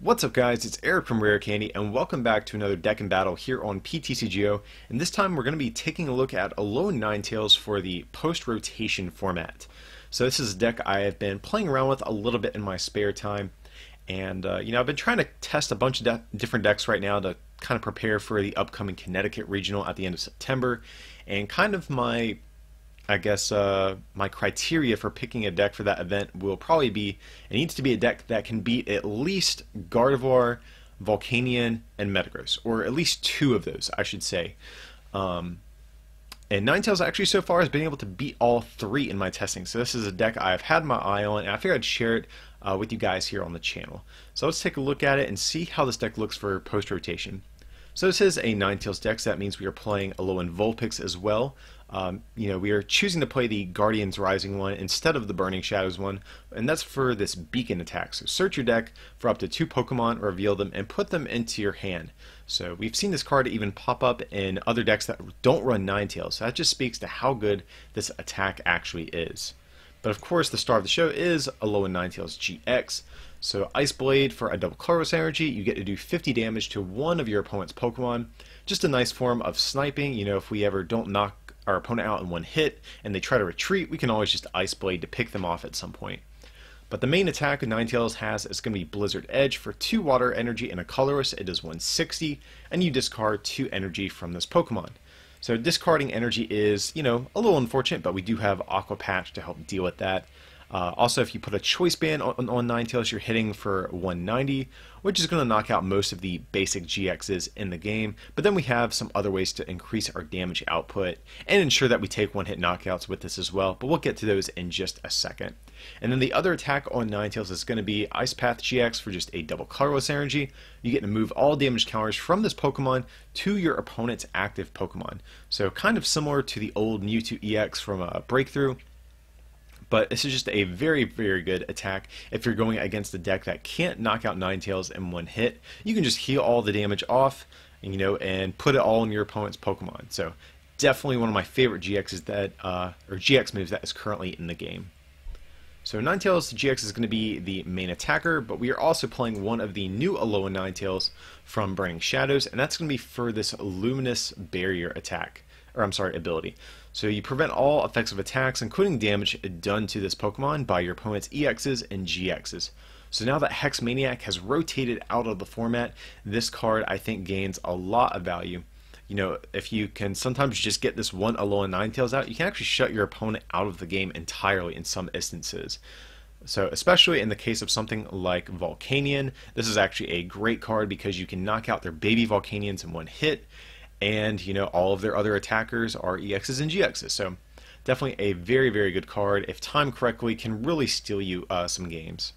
What's up guys, it's Eric from Rare Candy and welcome back to another deck and battle here on PTCGO, and this time we're going to be taking a look at Alolan Ninetales for the post-rotation format. So this is a deck I have been playing around with a little bit in my spare time, and I've been trying to test a bunch of different decks right now to kind of prepare for the upcoming Connecticut Regional at the end of September, and kind of my my criteria for picking a deck for that event will probably be, it needs to be a deck that can beat at least Gardevoir, Volcanion, and Metagross, or at least two of those, I should say. And Ninetales actually so far has been able to beat all three in my testing, so this is a deck I've had my eye on, and I figured I'd share it with you guys here on the channel. So let's take a look at it and see how this deck looks for post-rotation. So this is a Ninetales deck, so that means we are playing Alolan Vulpix as well. We are choosing to play the Guardians Rising one instead of the Burning Shadows one, and that's for this beacon attack. So search your deck for up to 2 Pokemon, reveal them, and put them into your hand. So we've seen this card even pop up in other decks that don't run Ninetales, so that just speaks to how good this attack actually is. But of course, the star of the show is Alolan Ninetales GX. So Ice Blade for a double colorless energy, you get to do 50 damage to one of your opponent's Pokemon. Just a nice form of sniping. If we ever don't knock our opponent out in one hit and they try to retreat, we can always just Ice Blade to pick them off at some point. But the main attack Ninetales has is going to be Blizzard Edge for 2 water energy and a colorless. It does 160, and you discard 2 energy from this Pokemon. So discarding energy is, a little unfortunate, but we do have Aqua Patch to help deal with that. Also, if you put a Choice Band on Ninetales, you're hitting for 190, which is going to knock out most of the basic GXs in the game. But then we have some other ways to increase our damage output and ensure that we take one-hit knockouts with this as well, but we'll get to those in just a second. And then the other attack on Ninetales is going to be Ice Path GX for just a double colorless energy. You get to move all damage counters from this Pokemon to your opponent's active Pokemon. So kind of similar to the old Mewtwo EX from Breakthrough. But this is just a very, very good attack if you're going against a deck that can't knock out Ninetales in one hit. You can just heal all the damage off, and put it all in your opponent's Pokemon. So definitely one of my favorite GXs GX moves that is currently in the game. So Ninetales GX is going to be the main attacker, but we are also playing one of the new Alolan Ninetales from Burning Shadows, and that's going to be for this Luminous Barrier attack. Ability. So you prevent all offensive attacks, including damage done to this Pokemon by your opponent's EXs and GXs. So now that Hex Maniac has rotated out of the format, this card I think gains a lot of value. If you can sometimes just get this one Alolan Ninetales out, you can actually shut your opponent out of the game entirely in some instances. So especially in the case of something like Volcanion, this is actually a great card because you can knock out their baby Volcanions in one hit, and all of their other attackers are EXs and GXs. So definitely a very, very good card. If timed correctly, can really steal you some games.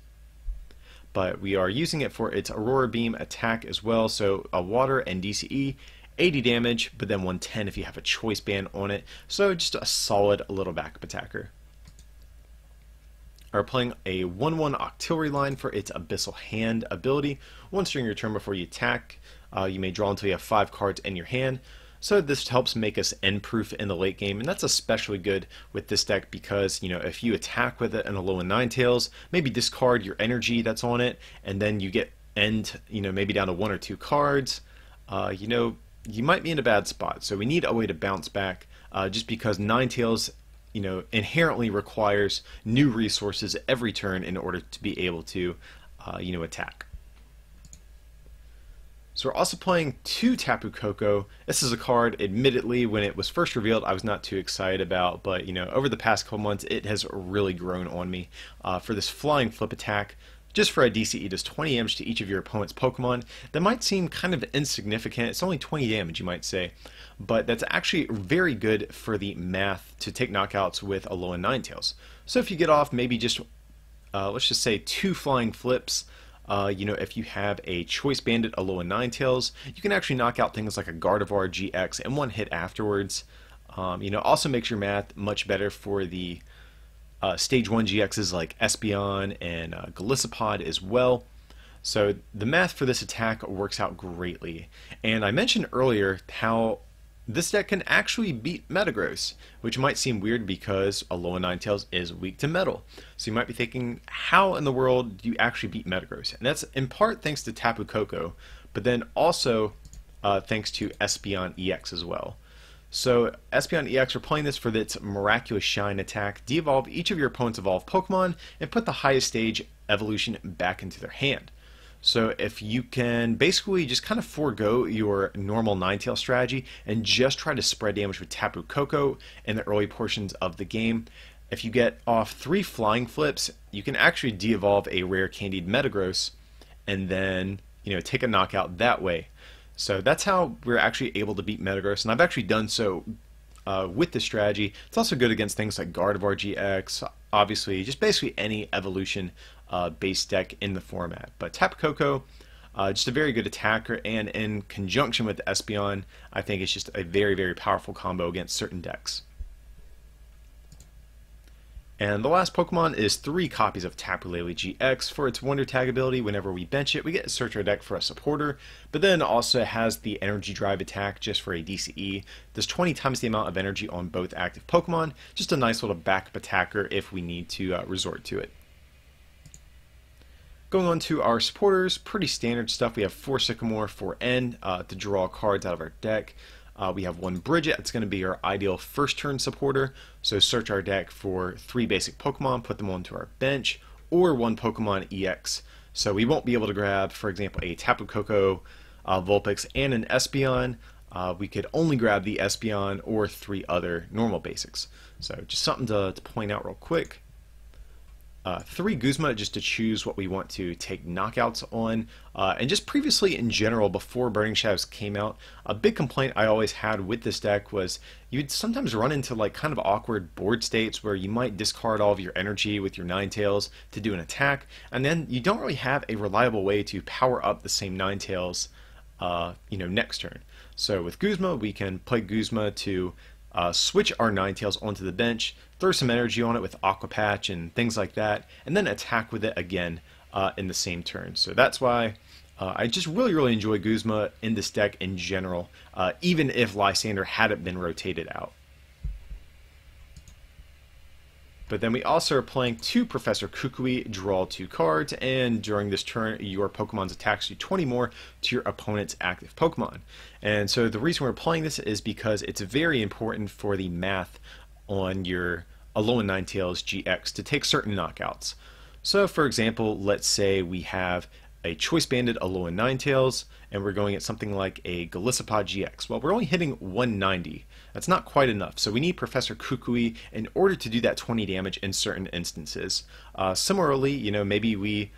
But we are using it for its Aurora Beam attack as well. So a water and DCE, 80 damage, but then 110 if you have a Choice Band on it. So just a solid little backup attacker. Are playing a 1/1 Octillery line for its Abyssal Hand ability. Once during your turn before you attack, you may draw until you have 5 cards in your hand. So this helps make us end-proof in the late game, and that's especially good with this deck because, if you attack with it in Alolan Ninetales, maybe discard your energy that's on it, and then you get end, maybe down to 1 or 2 cards, you might be in a bad spot. So we need a way to bounce back, just because Ninetales inherently requires new resources every turn in order to be able to, attack. So we're also playing 2 Tapu Koko. This is a card, admittedly, when it was first revealed, I was not too excited about, but, over the past couple months, it has really grown on me. For this Flying Flip attack, just for a DCE, does 20 damage to each of your opponent's Pokemon. That might seem kind of insignificant. It's only 20 damage, you might say. But that's actually very good for the math to take knockouts with Alolan Ninetales. So if you get off maybe just, let's just say 2 Flying Flips, if you have a Choice Banded Alolan Ninetales, you can actually knock out things like a Gardevoir GX in one hit afterwards. Also makes your math much better for the Stage 1 GXs like Espeon and Golisopod as well. So the math for this attack works out greatly. And I mentioned earlier how This deck can actually beat Metagross, which might seem weird because Alolan Ninetales is weak to Metal. So you might be thinking, how in the world do you actually beat Metagross? And that's in part thanks to Tapu Koko, but then also thanks to Espeon EX as well. So Espeon EX, we're playing this for its Miraculous Shine attack. De-evolve each of your opponent's evolved Pokemon and put the highest stage evolution back into their hand. So if you can basically just kind of forego your normal Ninetales strategy and just try to spread damage with Tapu Koko in the early portions of the game, if you get off 3 flying flips, you can actually de-evolve a rare candied Metagross and then, take a knockout that way. So that's how we're actually able to beat Metagross, and I've actually done so with this strategy. It's also good against things like Gardevoir GX, obviously, just basically any evolution based deck in the format. But Tapu Koko, just a very good attacker, and in conjunction with Espeon, I think it's just a very, very powerful combo against certain decks. And the last Pokemon is 3 copies of Tapu Lele GX. For its Wonder Tag ability, whenever we bench it, we get to search our deck for a supporter, but then also has the Energy Drive attack just for a DCE. Does 20 times the amount of energy on both active Pokemon. Just a nice little backup attacker if we need to resort to it. Going on to our supporters, pretty standard stuff. We have 4 Sycamore, 4 N to draw cards out of our deck. We have 1 Bridget, that's going to be our ideal first turn supporter. So search our deck for 3 basic Pokemon, put them onto our bench, or 1 Pokemon EX. So we won't be able to grab, for example, a Tapu Koko, Vulpix, and an Espeon. We could only grab the Espeon or 3 other normal basics. So just something to point out real quick. 3 Guzma just to choose what we want to take knockouts on. And just previously in general, before Burning Shadows came out, a big complaint I always had with this deck was you'd sometimes run into like kind of awkward board states where you might discard all of your energy with your Ninetales to do an attack, and then you don't really have a reliable way to power up the same Ninetales next turn. So with Guzma, we can play Guzma to switch our Ninetales onto the bench, throw some energy on it with Aqua Patch and things like that, and then attack with it again in the same turn. So that's why I just really, really enjoy Guzma in this deck in general, even if Lysander hadn't been rotated out. But then we also are playing 2 Professor Kukui, draw 2 cards, and during this turn, your Pokemon's attacks do 20 more to your opponent's active Pokemon. And so the reason we're playing this is because it's very important for the math on your Alolan Ninetales GX to take certain knockouts. So for example, let's say we have a Choice Banded Alolan Ninetales, and we're going at something like a Golisopod GX. Well, we're only hitting 190. That's not quite enough, so we need Professor Kukui in order to do that 20 damage in certain instances. Similarly, maybe we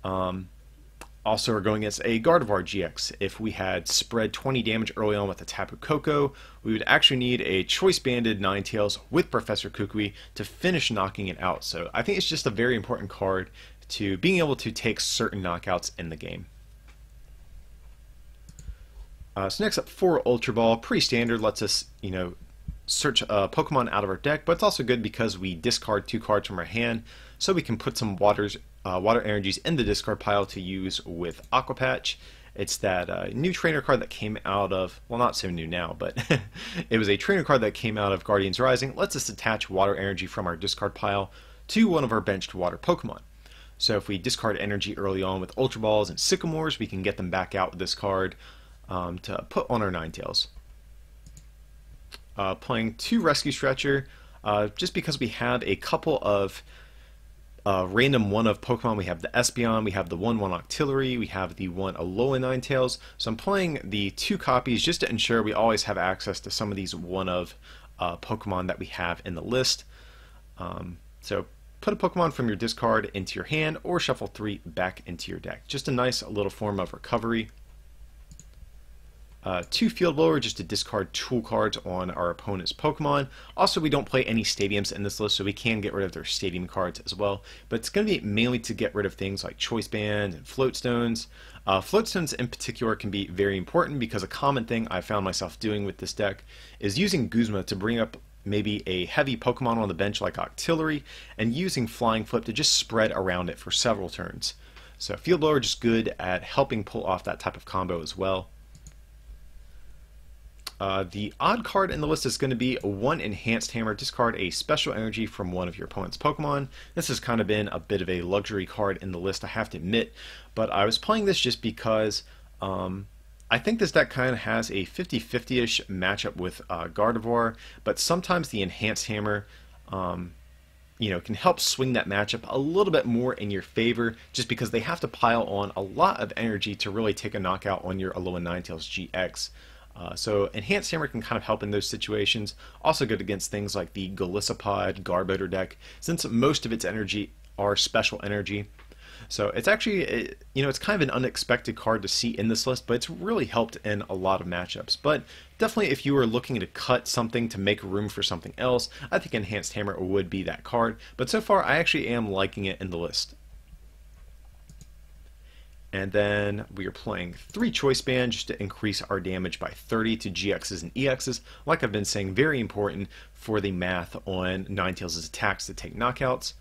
also are going against a Gardevoir GX. If we had spread 20 damage early on with a Tapu Koko, we would actually need a Choice Banded Ninetales with Professor Kukui to finish knocking it out. So I think it's just a very important card to being able to take certain knockouts in the game. So next up, 4 Ultra Ball, pretty standard, lets us, search a Pokemon out of our deck, but it's also good because we discard 2 cards from our hand, so we can put some water energies in the discard pile to use with Aqua Patch. It's that new trainer card that came out of, well, not so new now, but it was a trainer card that came out of Guardians Rising. Lets us attach water energy from our discard pile to one of our benched water Pokemon. So if we discard energy early on with Ultra Balls and Sycamores, we can get them back out with this card to put on our Ninetales. Playing 2 Rescue Stretcher, just because we have a couple of random 1-of Pokemon. We have the Espeon, we have the 1/1 Octillery, we have the 1 Alolan Ninetales. So I'm playing the 2 copies just to ensure we always have access to some of these 1-of Pokemon that we have in the list. So put a Pokemon from your discard into your hand, or shuffle 3 back into your deck. Just a nice little form of recovery. 2 Field Blower just to discard tool cards on our opponent's Pokemon. Also, we don't play any stadiums in this list, so we can get rid of their stadium cards as well. But it's going to be mainly to get rid of things like Choice Band and Float Stones. Float Stones in particular can be very important because a common thing I found myself doing with this deck is using Guzma to bring up maybe a heavy Pokemon on the bench like Octillery, and using Flying Flip to just spread around it for several turns. So Field Blower just good at helping pull off that type of combo as well. The odd card in the list is going to be one Enhanced Hammer. Discard a special energy from one of your opponent's Pokemon. This has kind of been a bit of a luxury card in the list, I have to admit, but I was playing this just because I think this deck kind of has a 50-50-ish matchup with Gardevoir, but sometimes the Enhanced Hammer can help swing that matchup a little bit more in your favor, just because they have to pile on a lot of energy to really take a knockout on your Alolan Ninetales GX. So Enhanced Hammer can kind of help in those situations. Also good against things like the Golisopod Garbodor deck, since most of its energy are special energy. So it's actually, it's kind of an unexpected card to see in this list, but it's really helped in a lot of matchups. But definitely if you were looking to cut something to make room for something else, I think Enhanced Hammer would be that card. But so far, I actually am liking it in the list. And then we are playing 3 Choice Band just to increase our damage by 30 to GXs and EXs. Like I've been saying, very important for the math on Ninetales' attacks to take knockouts.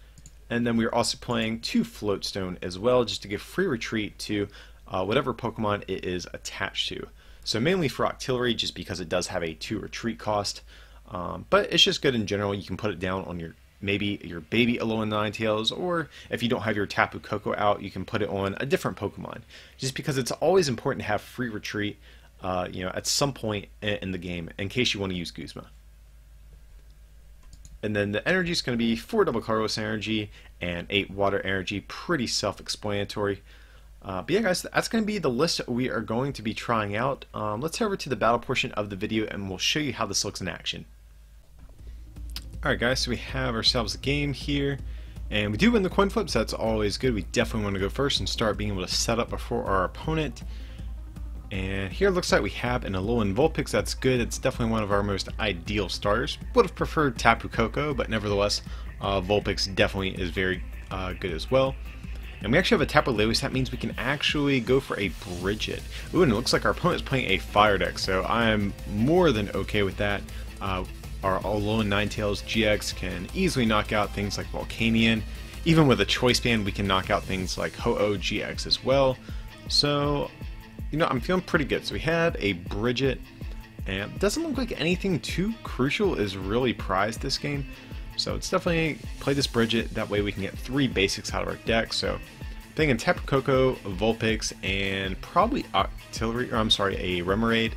And then we're also playing 2 Floatstone as well, just to give free retreat to whatever Pokemon it is attached to. So mainly for Octillery, just because it does have a 2 retreat cost. But it's just good in general. You can put it down on maybe your baby Alolan Ninetales, or if you don't have your Tapu Koko out, you can put it on a different Pokemon. Just because it's always important to have free retreat, at some point in the game, in case you want to use Guzma. And then the energy is going to be 4 double colorless energy and 8 water energy. Pretty self-explanatory. But yeah, guys, that's going to be the list that we are going to be trying out. Let's head over to the battle portion of the video and we'll show you how this looks in action. Alright guys, so we have ourselves a game here. And we do win the coin flip, so that's always good. We definitely want to go first and start being able to set up before our opponent. And here it looks like we have an Alolan Vulpix. That's good. It's definitely one of our most ideal starters. Would have preferred Tapu Koko, but nevertheless, Vulpix definitely is very good as well. And we actually have a Tapu Lele, so that means we can actually go for a Bridget. Ooh, and it looks like our opponent is playing a Fire deck, so I'm more than okay with that. Our Alolan Ninetales GX can easily knock out things like Volcanion. Even with a Choice Band, we can knock out things like Ho-Oh GX as well. So, I'm feeling pretty good. So we have a Bridget, and it doesn't look like anything too crucial is really prized this game. So it's definitely play this Bridget, that way we can get 3 basics out of our deck. So I'm thinking Tapu Koko, Vulpix, and probably Octillery, or I'm sorry, a Remoraid.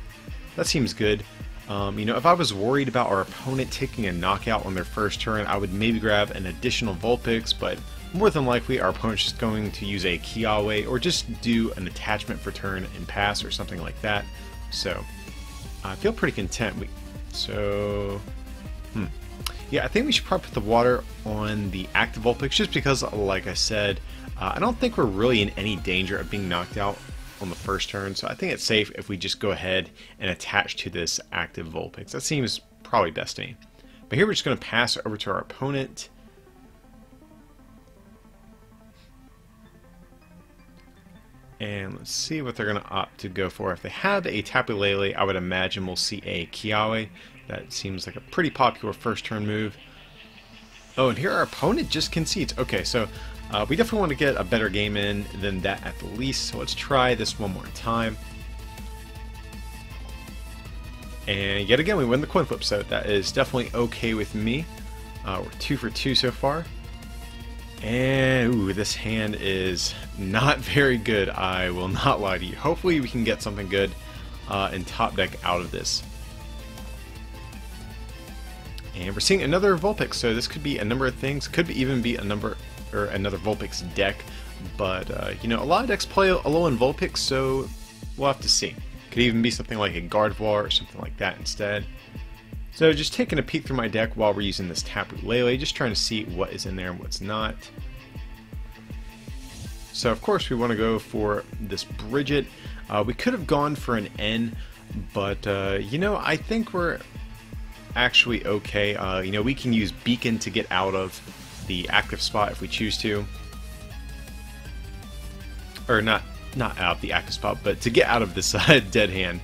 That seems good. If I was worried about our opponent taking a knockout on their first turn, I would maybe grab an additional Vulpix, but more than likely our opponent's just going to use a Kiawe or just do an attachment for turn and pass or something like that. So I feel pretty content. Yeah, I think we should probably put the water on the active Vulpix just because, like I said, I don't think we're really in any danger of being knocked out on the first turn. So I think it's safe if we just go ahead and attach to this active Vulpix. That seems probably best to me. But here we're just going to pass over to our opponent. And let's see what they're going to opt to go for. If they have a Tapu Lele, I would imagine we'll see a Kiawe. That seems like a pretty popular first turn move. Oh, and here our opponent just concedes. Okay, so we definitely want to get a better game in than that at the least. So let's try this one more time. And yet again, we win the coin flip, so that is definitely okay with me. We're 2 for 2 so far. And ooh, this hand is not very good, I will not lie to you. Hopefully we can get something good in top deck out of this. And we're seeing another Vulpix, so this could be a number of things. Could even be another Vulpix deck, but a lot of decks play Alolan Vulpix, so we'll have to see. Could even be something like a Gardevoir or something like that instead. So just taking a peek through my deck while we're using this Tapu Lele, just trying to see what is in there and what's not. So of course we want to go for this Bridget. We could have gone for an N, but I think we're actually okay. We can use Beacon to get out of the active spot if we choose to. Or not out of the active spot, but to get out of this dead hand,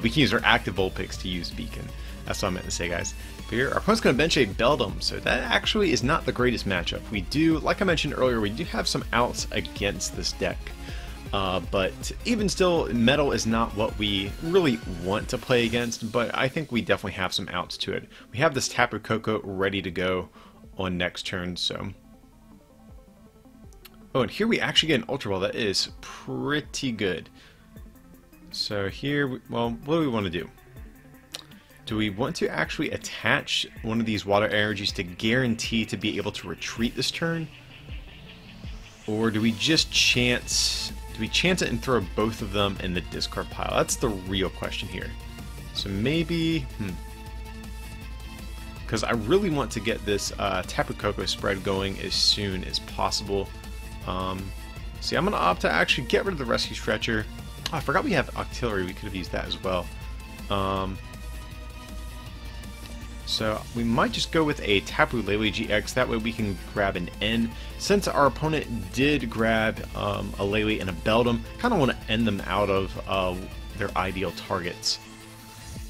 we can use our active Vulpix to use Beacon. That's what I meant to say, guys. But here, our opponent's going to bench a Beldum, so that actually is not the greatest matchup. We do, like I mentioned earlier, we do have some outs against this deck. But even still, metal is not what we really want to play against, but I think we definitely have some outs to it. We have this Tapu Koko ready to go on next turn, so... Oh, and here we actually get an Ultra Ball. That is pretty good. So here, well, what do we want to do? Do we want to actually attach one of these water energies to guarantee to be able to retreat this turn? Or do we just chance... Do we chance it and throw both of them in the discard pile? That's the real question here. So maybe... Because I really want to get this Tapu Koko spread going as soon as possible. See, I'm going to opt to actually get rid of the Rescue Stretcher. Oh, I forgot we have Octillery. We could have used that as well. So we might just go with a Tapu Lele GX. That way we can grab an N. Since our opponent did grab a Lele and a Beldum, kind of want to end them out of their ideal targets.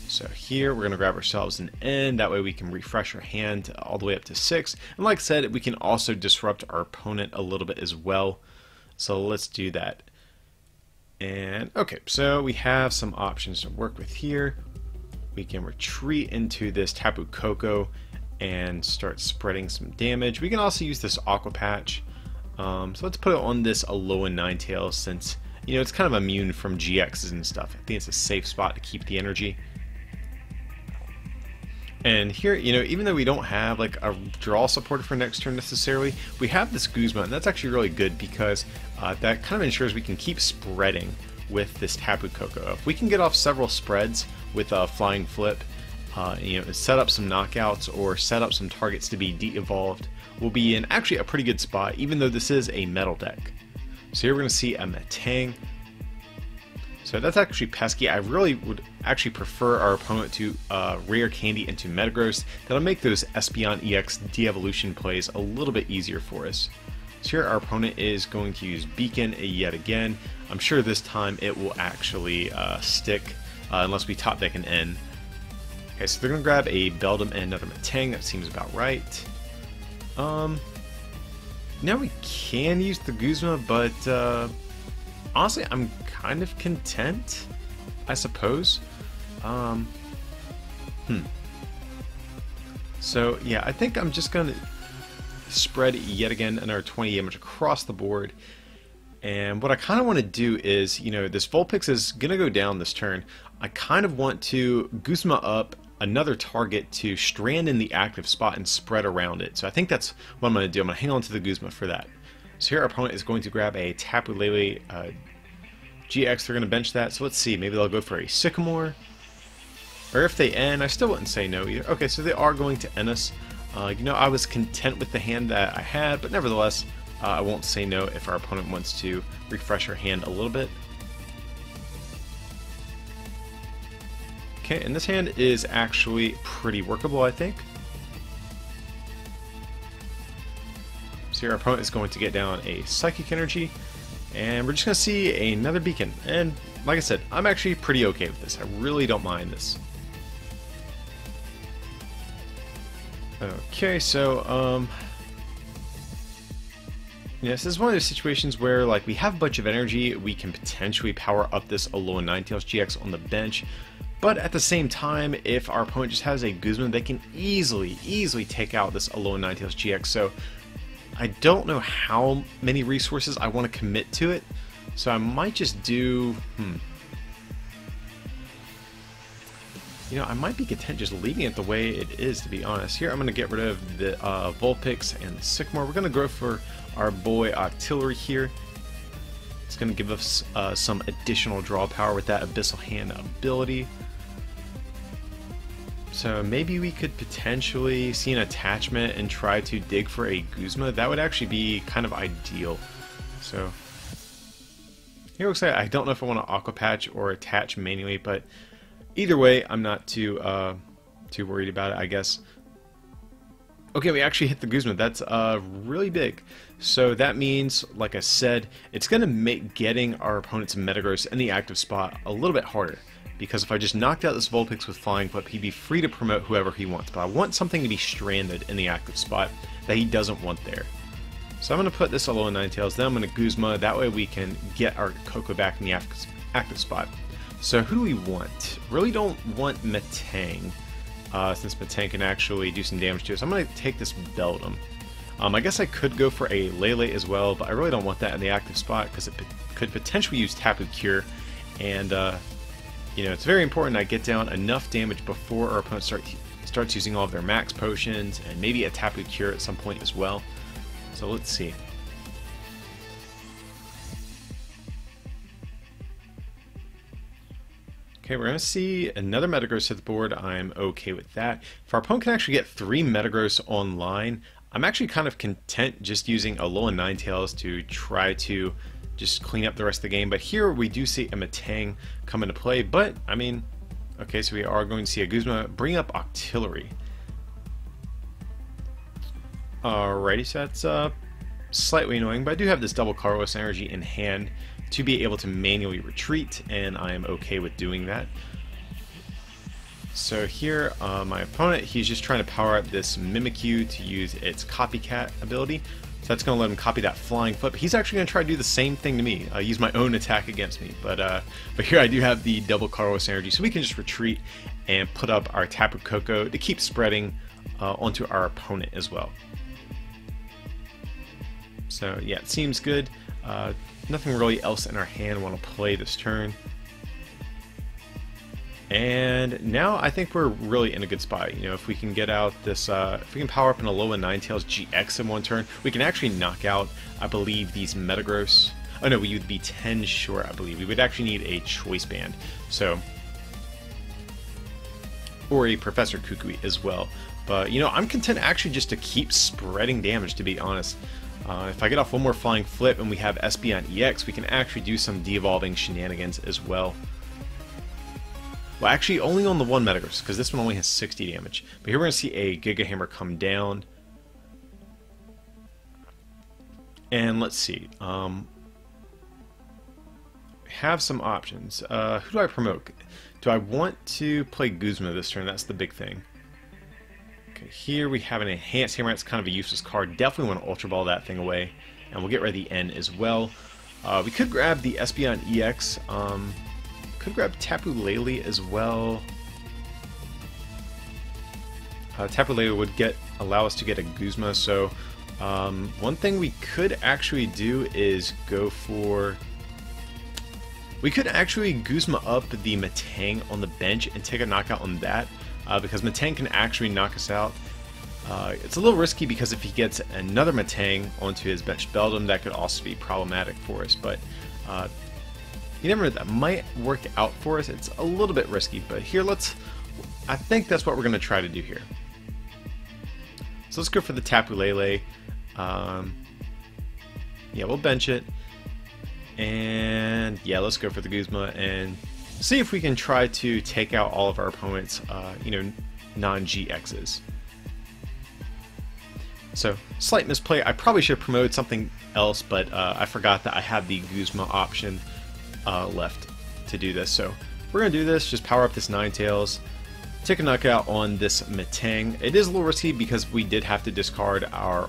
So here we're going to grab ourselves an N. That way we can refresh our hand all the way up to 6. And like I said, we can also disrupt our opponent a little bit as well. So let's do that. And okay, so we have some options to work with here. We can retreat into this Tapu Koko and start spreading some damage. We can also use this Aqua Patch. So let's put it on this Alolan Ninetales since, you know, it's kind of immune from GXs and stuff. I think it's a safe spot to keep the energy. And here, you know, even though we don't have like a draw supporter for next turn necessarily, we have this Guzma, and that's actually really good because that kind of ensures we can keep spreading with this Tapu Koko. If we can get off several spreads with a Flying Flip, you know, set up some knockouts or set up some targets to be de-evolved, we'll be in actually a pretty good spot, even though this is a metal deck. So here we're going to see a Metang. So that's actually pesky. I really would actually prefer our opponent to Rare Candy into Metagross. That'll make those Espeon EX de-evolution plays a little bit easier for us. So here our opponent is going to use Beacon yet again. I'm sure this time it will actually stick unless we top deck an N. Okay, so they're going to grab a Beldum and another Metang. That seems about right. Now we can use the Guzma, but honestly, I'm kind of content, I suppose. So yeah, I think I'm just gonna spread yet again another 20 damage across the board. And what I kind of want to do is, you know, this Vulpix is gonna go down this turn. I kind of want to Guzma up another target to strand in the active spot and spread around it. So I think that's what I'm gonna do. I'm gonna hang on to the Guzma for that. So here our opponent is going to grab a Tapu Lele GX. They're going to bench that. So let's see. Maybe they'll go for a Sycamore. Or if they end, I still wouldn't say no either. Okay, so they are going to end us. You know, I was content with the hand that I had, but nevertheless, I won't say no if our opponent wants to refresh our hand a little bit. Okay, and this hand is actually pretty workable, I think. So here our opponent is going to get down a Psychic Energy, and we're just going to see another Beacon. And like I said, I'm actually pretty okay with this. I really don't mind this. Okay, so, yes, this is one of those situations where, like, we have a bunch of energy, we can potentially power up this Alolan Ninetales GX on the bench, but at the same time, if our opponent just has a Guzma, they can easily take out this Alolan Ninetales GX, so I don't know how many resources I want to commit to it, so I might just do, you know, I might be content just leaving it the way it is, to be honest. Here, I'm going to get rid of the Vulpix and the Sycamore. We're going to go for our boy Octillery here. It's going to give us some additional draw power with that Abyssal Hand ability. So maybe we could potentially see an attachment and try to dig for a Guzma. That would actually be kind of ideal. So here looks like I don't know if I want to Aqua Patch or attach manually, but either way, I'm not too worried about it, I guess. Okay, we actually hit the Guzma. That's really big. So that means, like I said, it's going to make getting our opponent's Metagross in the active spot a little bit harder. Because if I just knocked out this Vulpix with Flying Flip, he'd be free to promote whoever he wants. But I want something to be stranded in the active spot that he doesn't want there. So I'm going to put this Alolan Ninetales, then I'm going to Guzma, that way we can get our Koko back in the active spot. So who do we want? Really don't want Metang, since Metang can actually do some damage to us. I'm going to take this Beldum. I guess I could go for a Lele as well, but I really don't want that in the active spot because it could potentially use Tapu Cure, and you know, it's very important I get down enough damage before our opponent starts using all of their max potions, and maybe a Tapu Cure at some point as well. So let's see. Okay, we're going to see another Metagross hit the board. I'm okay with that. If our opponent can actually get 3 Metagross online, I'm actually kind of content just using Alolan Ninetales to try to just clean up the rest of the game. But here we do see a Metang come into play. But, I mean, okay, so we are going to see a Guzma bring up Octillery. Alrighty, so that's slightly annoying, but I do have this double colorless energy in hand to be able to manually retreat, and I am okay with doing that. So here, my opponent, he's just trying to power up this Mimikyu to use its Copycat ability. So that's going to let him copy that Flying Flip. He's actually going to try to do the same thing to me, use my own attack against me. But here I do have the double colorless energy, so we can just retreat and put up our Tapu Koko to keep spreading onto our opponent as well. So yeah, it seems good. Nothing really else in our hand want to play this turn. And now I think we're really in a good spot. You know, if we can get out this, if we can power up an Alolan Ninetales GX in one turn, we can actually knock out, I believe, these Metagross. Oh no, we would be 10 short, I believe. We would actually need a Choice Band. So, or a Professor Kukui as well. But, you know, I'm content actually just to keep spreading damage, to be honest. If I get off one more Flying Flip and we have Espeon EX, we can actually do some de-evolving shenanigans as well. Well, actually, only on the one Metagross, because this one only has 60 damage. But here we're going to see a Giga Hammer come down. And let's see. Have some options. Who do I promote? Do I want to play Guzma this turn? That's the big thing. Okay, here we have an Enhanced Hammer. That's kind of a useless card. Definitely want to Ultra Ball that thing away. And we'll get rid of the N as well. We could grab the Espeon EX. Could grab Tapu Lele as well. Tapu Lele would allow us to get a Guzma. So one thing we could actually do is go for... We could actually Guzma up the Metang on the bench and take a knockout on that. Because Metang can actually knock us out. It's a little risky because if he gets another Metang onto his bench Beldum, that could also be problematic for us. But you never know, that might work out for us. It's a little bit risky, but here I think that's what we're going to try to do here. So let's go for the Tapu Lele. Yeah, we'll bench it. And yeah, let's go for the Guzma and see if we can try to take out all of our opponents, you know, non-GXs. So, slight misplay. I probably should have promoted something else, but I forgot that I have the Guzma option left to do this. So, we're going to do this, just power up this Ninetales, take a knockout on this Metang. It is a little risky because we did have to discard our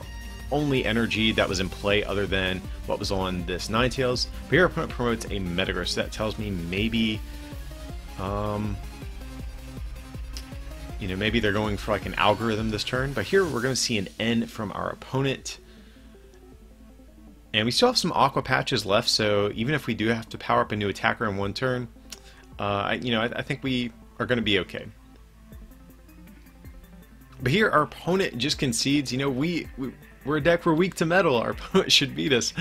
only energy that was in play other than what was on this Ninetales. But here our opponent promotes a Metagross, so that tells me maybe... you know, maybe they're going for like an algorithm this turn, but here we're going to see an N from our opponent. And we still have some Aqua Patches left, so even if we do have to power up a new attacker in one turn, you know, I think we are going to be okay. But here our opponent just concedes. You know, we're a deck, we're weak to metal, our opponent should beat us.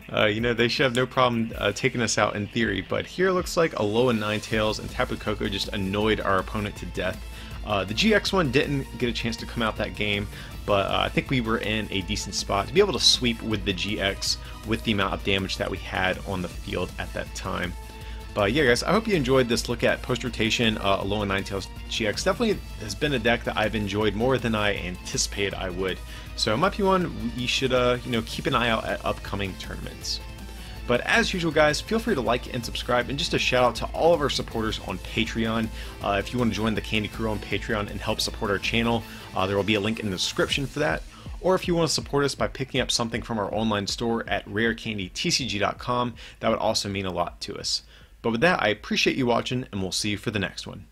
You know, they should have no problem taking us out in theory, but here it looks like Alolan Ninetales and Tapu Koko just annoyed our opponent to death. The GX one didn't get a chance to come out that game, but I think we were in a decent spot to be able to sweep with the GX with the amount of damage that we had on the field at that time. But yeah, guys, I hope you enjoyed this look at post-rotation Alolan Ninetales GX. Definitely has been a deck that I've enjoyed more than I anticipated I would. So it might be one you should you know, keep an eye out at upcoming tournaments. But as usual, guys, feel free to like and subscribe, and just a shout out to all of our supporters on Patreon. If you want to join the Candy Crew on Patreon and help support our channel, there will be a link in the description for that. or if you want to support us by picking up something from our online store at rarecandytcg.com, that would also mean a lot to us. But with that, I appreciate you watching, and we'll see you for the next one.